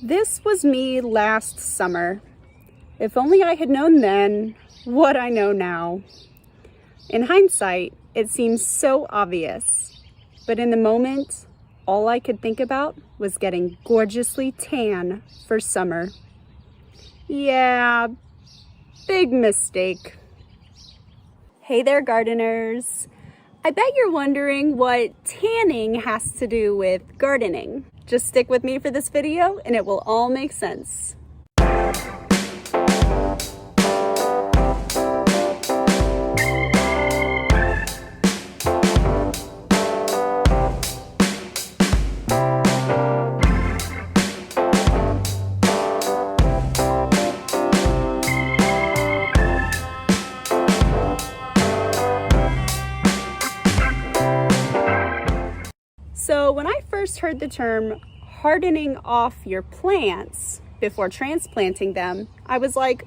This was me last summer. If only I had known then what I know now. In hindsight, it seems so obvious, but in the moment, all I could think about was getting gorgeously tan for summer. Yeah, big mistake. Hey there, gardeners. I bet you're wondering what tanning has to do with gardening. Just stick with me for this video and it will all make sense. So when I first heard the term hardening off your plants before transplanting them, I was like,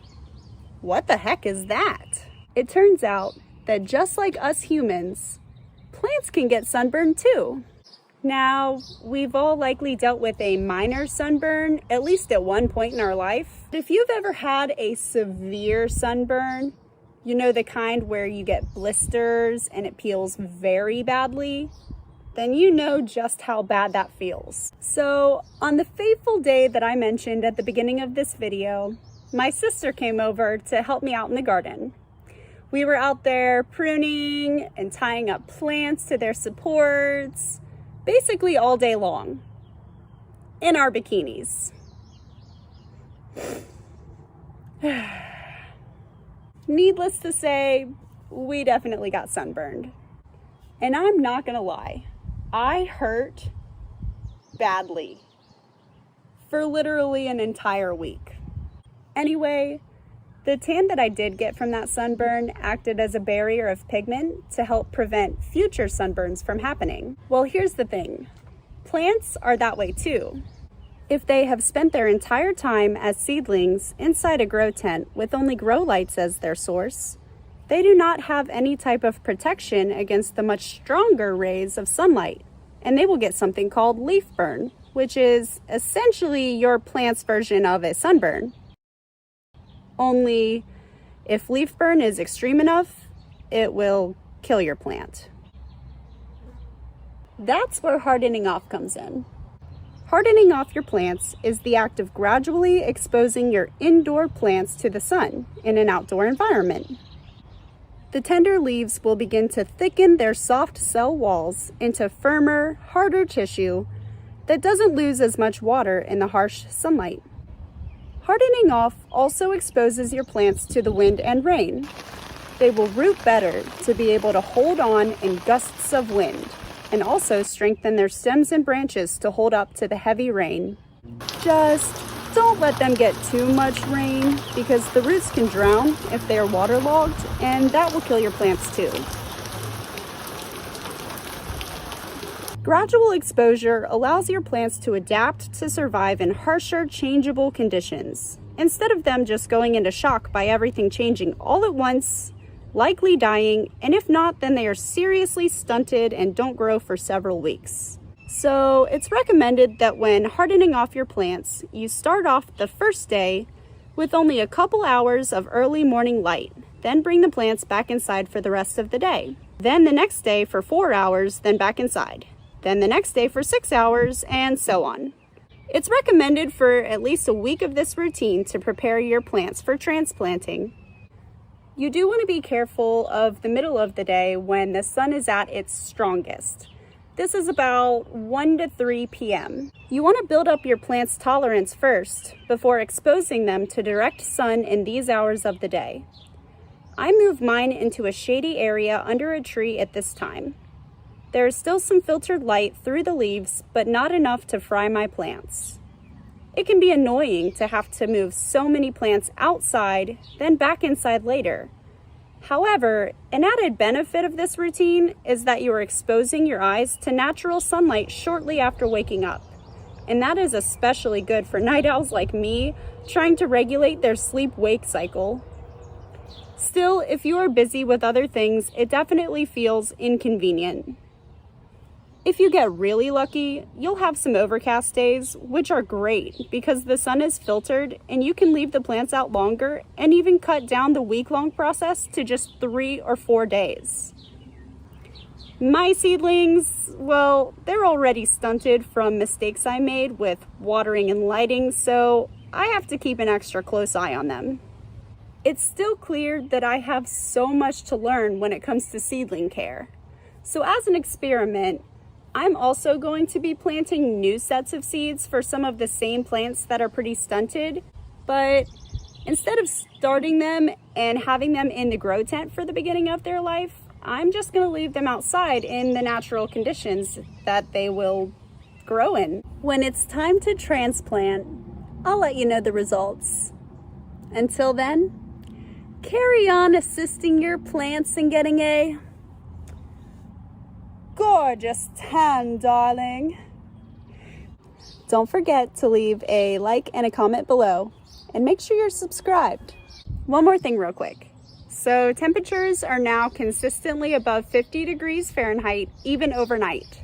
what the heck is that? It turns out that just like us humans, plants can get sunburned too. Now, we've all likely dealt with a minor sunburn, at least at one point in our life. If you've ever had a severe sunburn, you know, the kind where you get blisters and it peels very badly, then you know just how bad that feels. So on the fateful day that I mentioned at the beginning of this video, my sister came over to help me out in the garden. We were out there pruning and tying up plants to their supports, basically all day long, in our bikinis. Needless to say, we definitely got sunburned. And I'm not gonna lie, I hurt badly for literally an entire week. Anyway, the tan that I did get from that sunburn acted as a barrier of pigment to help prevent future sunburns from happening. Well, here's the thing. Plants are that way too. If they have spent their entire time as seedlings inside a grow tent with only grow lights as their source, they do not have any type of protection against the much stronger rays of sunlight, and they will get something called leaf burn, which is essentially your plant's version of a sunburn. Only if leaf burn is extreme enough, it will kill your plant. That's where hardening off comes in. Hardening off your plants is the act of gradually exposing your indoor plants to the sun in an outdoor environment. The tender leaves will begin to thicken their soft cell walls into firmer, harder tissue that doesn't lose as much water in the harsh sunlight. Hardening off also exposes your plants to the wind and rain. They will root better to be able to hold on in gusts of wind, and also strengthen their stems and branches to hold up to the heavy rain. Just don't let them get too much rain, because the roots can drown if they are waterlogged, and that will kill your plants too. Gradual exposure allows your plants to adapt to survive in harsher, changeable conditions, instead of them just going into shock by everything changing all at once, likely dying, and if not, then they are seriously stunted and don't grow for several weeks. So it's recommended that when hardening off your plants, you start off the first day with only a couple hours of early morning light, then bring the plants back inside for the rest of the day. Then the next day for 4 hours, then back inside. Then the next day for 6 hours, and so on. It's recommended for at least a week of this routine to prepare your plants for transplanting. You do want to be careful of the middle of the day when the sun is at its strongest. This is about 1 to 3 p.m. You want to build up your plant's tolerance first before exposing them to direct sun in these hours of the day. I moved mine into a shady area under a tree at this time. There is still some filtered light through the leaves, but not enough to fry my plants. It can be annoying to have to move so many plants outside, then back inside later. However, an added benefit of this routine is that you are exposing your eyes to natural sunlight shortly after waking up. And that is especially good for night owls like me, trying to regulate their sleep-wake cycle. Still, if you are busy with other things, it definitely feels inconvenient. If you get really lucky, you'll have some overcast days, which are great because the sun is filtered and you can leave the plants out longer and even cut down the week-long process to just 3 or 4 days. My seedlings, well, they're already stunted from mistakes I made with watering and lighting, so I have to keep an extra close eye on them. It's still clear that I have so much to learn when it comes to seedling care. So as an experiment, I'm also going to be planting new sets of seeds for some of the same plants that are pretty stunted, but instead of starting them and having them in the grow tent for the beginning of their life, I'm just going to leave them outside in the natural conditions that they will grow in. When it's time to transplant, I'll let you know the results. Until then, carry on assisting your plants in getting a gorgeous tan, darling. Don't forget to leave a like and a comment below, and make sure you're subscribed. One more thing real quick. So temperatures are now consistently above 50 degrees Fahrenheit, even overnight.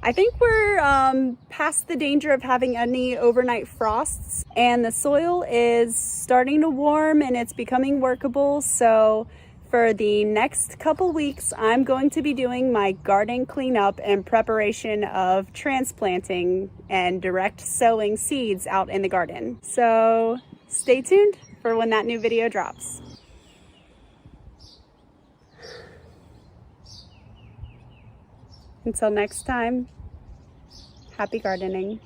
I think we're past the danger of having any overnight frosts, and the soil is starting to warm and it's becoming workable. So for the next couple weeks, I'm going to be doing my garden cleanup and preparation of transplanting and direct sowing seeds out in the garden. So stay tuned for when that new video drops. Until next time, happy gardening.